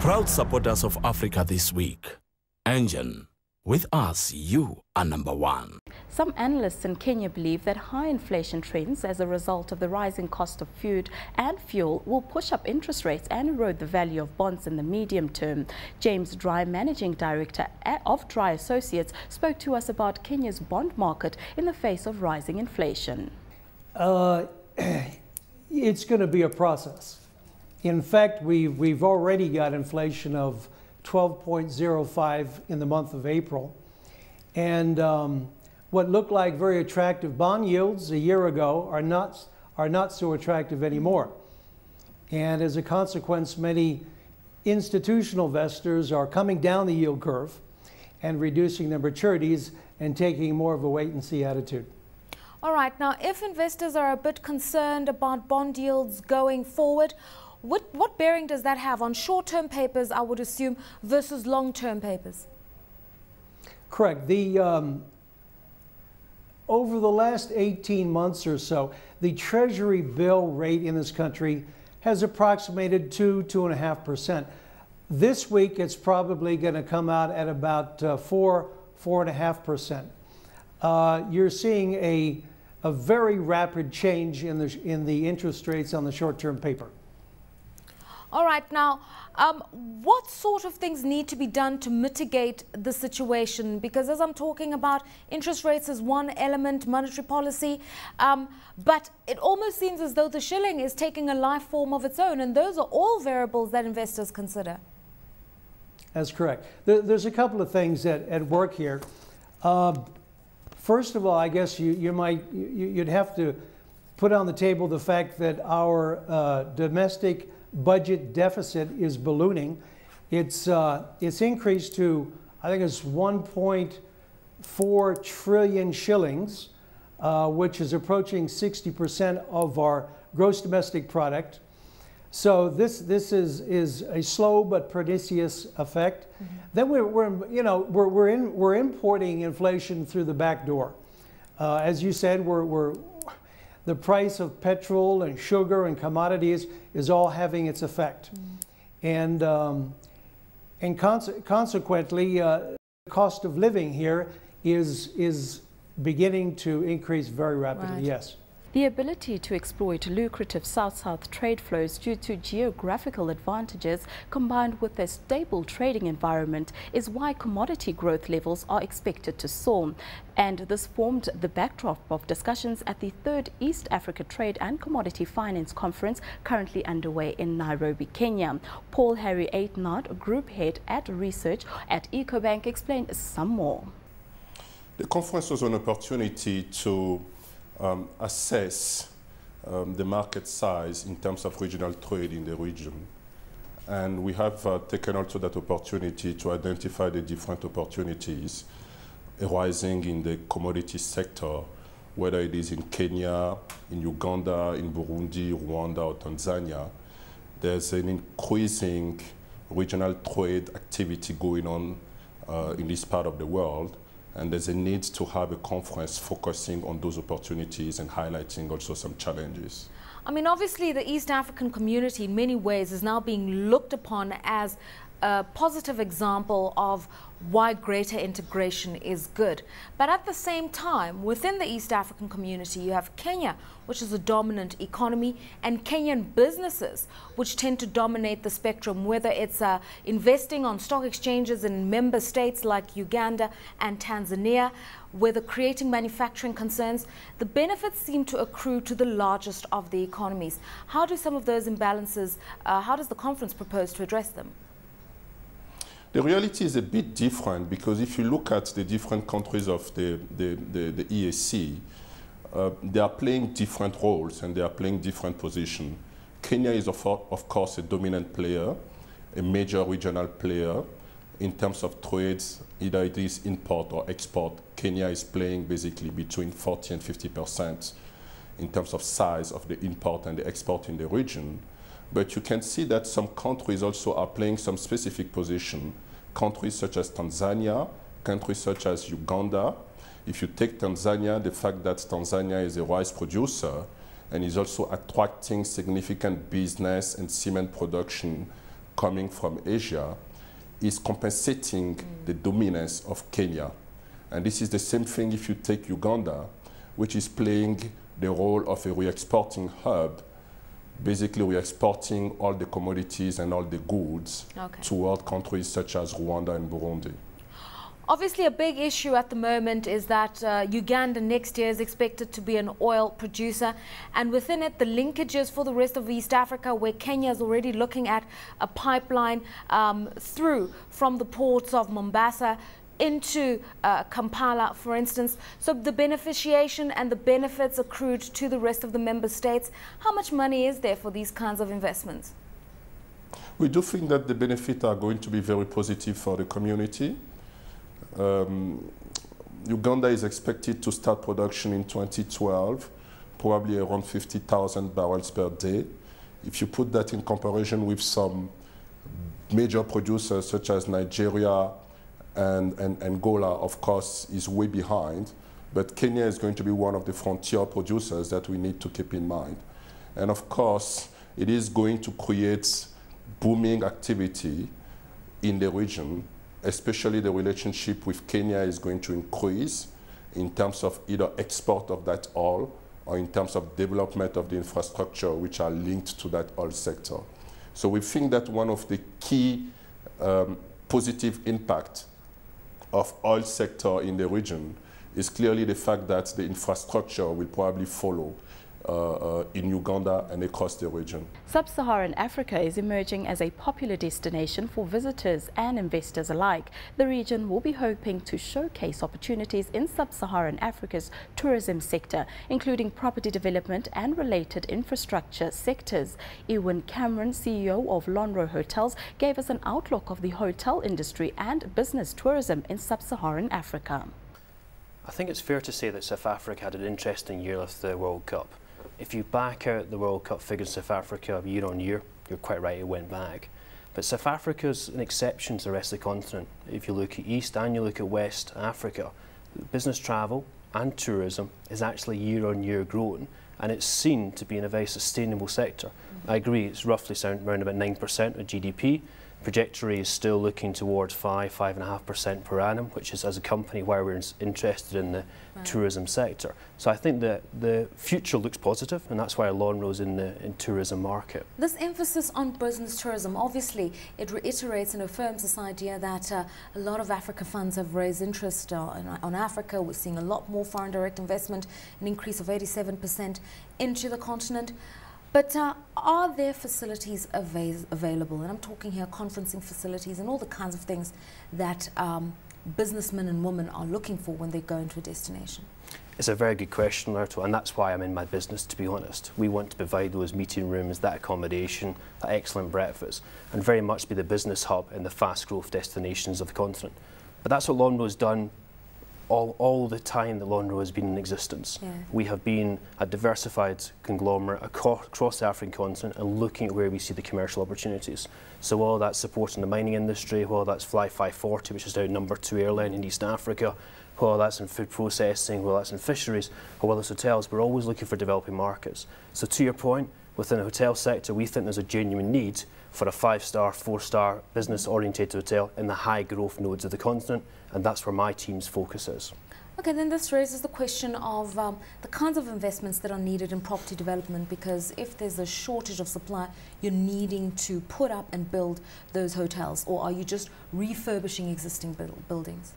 Proud supporters of Africa this week. Engen, with us, you are number one. Some analysts in Kenya believe that high inflation trends as a result of the rising cost of food and fuel will push up interest rates and erode the value of bonds in the medium term. James Dry, Managing Director of Dry Associates, spoke to us about Kenya's bond market in the face of rising inflation. It's going to be a process. In fact, we've already got inflation of 12.05 in the month of April. And what looked like very attractive bond yields a year ago are not so attractive anymore. And as a consequence, many institutional investors are coming down the yield curve and reducing their maturities and taking more of a wait-and-see attitude. All right, now if investors are a bit concerned about bond yields going forward, what bearing does that have on short-term papers, I would assume, versus long-term papers? Correct. Over the last 18 months or so, the Treasury bill rate in this country has approximated 2–2.5%. This week, it's probably going to come out at about 4–4.5%. You're seeing a very rapid change in the interest rates on the short-term paper. All right, now, what sort of things need to be done to mitigate the situation? Because as I'm talking about, interest rates is one element, monetary policy, but it almost seems as though the shilling is taking a life form of its own, and those are all variables that investors consider. That's correct. There's a couple of things at work here. First of all, I guess you'd have to put on the table the fact that our domestic budget deficit is ballooning. It's increased to, I think it's 1.4 trillion shillings, which is approaching 60% of our gross domestic product. So this is a slow but pernicious effect. Mm-hmm. Then we're importing inflation through the back door. As you said, the price of petrol and sugar and commodities is all having its effect. Mm. And consequently, the cost of living here is beginning to increase very rapidly, right. Yes. The ability to exploit lucrative South-South trade flows due to geographical advantages combined with a stable trading environment is why commodity growth levels are expected to soar. And this formed the backdrop of discussions at the 3rd East Africa Trade and Commodity Finance Conference currently underway in Nairobi, Kenya. Paul Harry Aitnard, Group Head at Research at Ecobank, explained some more. The conference was an opportunity to assess the market size in terms of regional trade in the region. And we have taken also that opportunity to identify the different opportunities arising in the commodity sector, whether it is in Kenya, in Uganda, in Burundi, Rwanda, or Tanzania. There's an increasing regional trade activity going on in this part of the world. And there's a need to have a conference focusing on those opportunities and highlighting also some challenges. I mean, obviously, the East African community in many ways is now being looked upon as a positive example of why greater integration is good. But at the same time, within the East African community, you have Kenya, which is a dominant economy, and Kenyan businesses, which tend to dominate the spectrum, whether it's investing on stock exchanges in member states like Uganda and Tanzania, whether creating manufacturing concerns. The benefits seem to accrue to the largest of the economies. How do some of those imbalances, how does the conference propose to address them? The reality is a bit different because if you look at the different countries of the EAC, they are playing different roles and they are playing different positions. Kenya is, of course, a dominant player, a major regional player. In terms of trades, either it is import or export, Kenya is playing basically between 40 and 50% in terms of size of the import and the export in the region. But you can see that some countries also are playing some specific position. Countries such as Tanzania, countries such as Uganda. If you take Tanzania, the fact that Tanzania is a rice producer and is also attracting significant business and cement production coming from Asia is compensating the dominance of Kenya. And this is the same thing if you take Uganda, which is playing the role of a re-exporting hub. Basically, we are exporting all the commodities and all the goods toward countries such as Rwanda and Burundi. Obviously, a big issue at the moment is that Uganda next year is expected to be an oil producer, and within it, the linkages for the rest of East Africa, where Kenya is already looking at a pipeline through from the ports of Mombasa into Kampala, for instance. So the beneficiation and the benefits accrued to the rest of the member states, how much money is there for these kinds of investments? We do think that the benefits are going to be very positive for the community. Uganda is expected to start production in 2012, probably around 50,000 barrels per day. If you put that in comparison with some major producers such as Nigeria and Angola, of course, is way behind. But Kenya is going to be one of the frontier producers that we need to keep in mind. And of course, it is going to create booming activity in the region, especially the relationship with Kenya is going to increase in terms of either export of that oil or in terms of development of the infrastructure which are linked to that oil sector. So we think that one of the key positive impact of oil sector in the region is clearly the fact that the infrastructure will probably follow in Uganda and across the region. Sub-Saharan Africa is emerging as a popular destination for visitors and investors alike. The region will be hoping to showcase opportunities in Sub-Saharan Africa's tourism sector, including property development and related infrastructure sectors. Ewan Cameron, CEO of Lonhro Hotels, gave us an outlook of the hotel industry and business tourism in Sub-Saharan Africa. I think it's fair to say that South Africa had an interesting year with the World Cup. If you back out the World Cup figures in South Africa year on year, you're quite right, it went back. But South Africa's an exception to the rest of the continent. If you look at East and you look at West Africa, business travel and tourism is actually year on year growing, and it's seen to be in a very sustainable sector. I agree, it's roughly around about 9% of GDP. Trajectory is still looking towards 5–5.5% per annum, which is, as a company, why we're interested in the tourism sector. So I think that the future looks positive, and that's why Lonhro's in the tourism market. This emphasis on business tourism, obviously, it reiterates and affirms this idea that a lot of Africa funds have raised interest on Africa. We're seeing a lot more foreign direct investment, an increase of 87% into the continent. But are there facilities available? And I'm talking here conferencing facilities and all the kinds of things that businessmen and women are looking for when they go into a destination. It's a very good question, Lerto, and that's why I'm in my business, to be honest. We want to provide those meeting rooms, that accommodation, that excellent breakfast, and very much be the business hub in the fast growth destinations of the continent. But that's what Lonhro's done all the time that Lonhro has been in existence. Yeah. We have been a diversified conglomerate across the African continent and looking at where we see the commercial opportunities. So whether that's supporting the mining industry, whether that's Fly 540, which is now #2 airline in East Africa, whether that's in food processing, whether that's in fisheries, or whether it's hotels, we're always looking for developing markets. So to your point, within the hotel sector, we think there's a genuine need for a 5-star, 4-star business-orientated hotel in the high-growth nodes of the continent, and that's where my team's focus is. Okay, then this raises the question of the kinds of investments that are needed in property development, because if there's a shortage of supply, you're needing to put up and build those hotels, or are you just refurbishing existing buildings?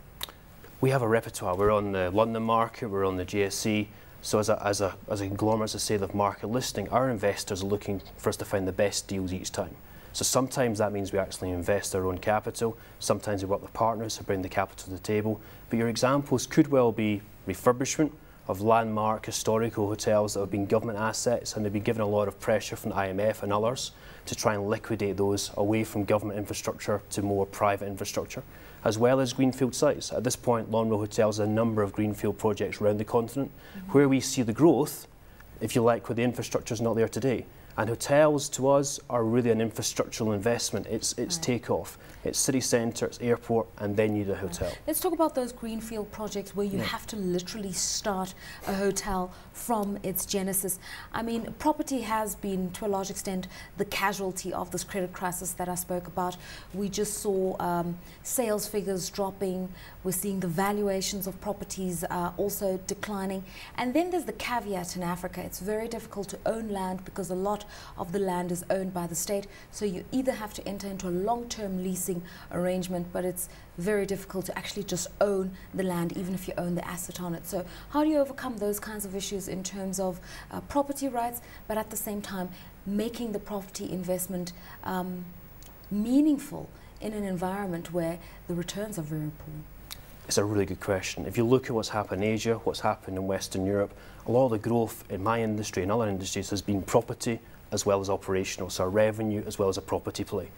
We have a repertoire. We're on the London market, we're on the GSE. So as a conglomerate, as a sale of market listing, our investors are looking for us to find the best deals each time. So sometimes that means we actually invest our own capital, sometimes we work with partners to bring the capital to the table. But your examples could well be refurbishment of landmark historical hotels that have been government assets, and they've been given a lot of pressure from the IMF and others to try and liquidate those away from government infrastructure to more private infrastructure, as well as greenfield sites. At this point, Lonhro Hotels has a number of greenfield projects around the continent. Where we see the growth, if you like, where the infrastructure is not there today. And hotels, to us, are really an infrastructural investment. It's takeoff. It's city centre, it's airport, and then you need a hotel. Let's talk about those greenfield projects where you have to literally start a hotel from its genesis. I mean, property has been, to a large extent, the casualty of this credit crisis that I spoke about. We just saw sales figures dropping. We're seeing the valuations of properties also declining. And then there's the caveat in Africa. It's very difficult to own land because a lot of the land is owned by the state. So you either have to enter into a long-term leasing arrangement, but it's very difficult to actually just own the land, even if you own the asset on it. So how do you overcome those kinds of issues in terms of property rights, but at the same time making the property investment meaningful in an environment where the returns are very poor? It's a really good question. If you look at what's happened in Asia, what's happened in Western Europe, a lot of the growth in my industry and other industries has been property as well as operational, so revenue as well as a property play.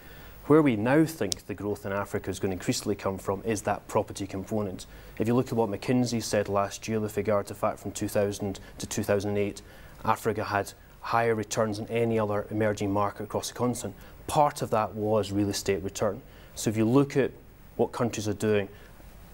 Where we now think the growth in Africa is going to increasingly come from is that property component. If you look at what McKinsey said last year with regard to the fact from 2000 to 2008, Africa had higher returns than any other emerging market across the continent. Part of that was real estate return. So if you look at what countries are doing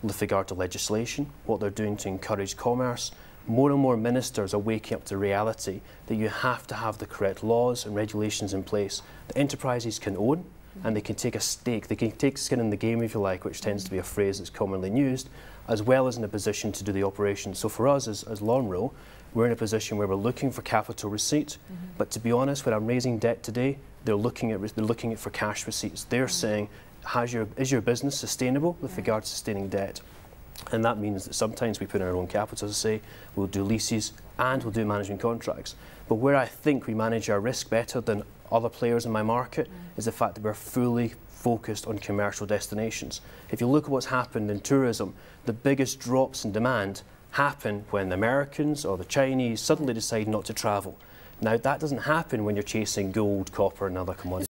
with regard to legislation, what they're doing to encourage commerce, more and more ministers are waking up to reality that you have to have the correct laws and regulations in place that enterprises can own, and they can take a stake, they can take skin in the game, if you like, which tends to be a phrase that's commonly used, as well as in a position to do the operation. So for us as Lonrho, we're in a position where we're looking for capital receipt, but to be honest, when I'm raising debt today, they're looking at for cash receipts. They're saying, is your business sustainable with regard to sustaining debt? And that means that sometimes we put in our own capital to say, we'll do leases and we'll do management contracts. But where I think we manage our risk better than other players in my market is the fact that we're fully focused on commercial destinations. If you look at what's happened in tourism, the biggest drops in demand happen when the Americans or the Chinese suddenly decide not to travel. Now, that doesn't happen when you're chasing gold, copper and other commodities.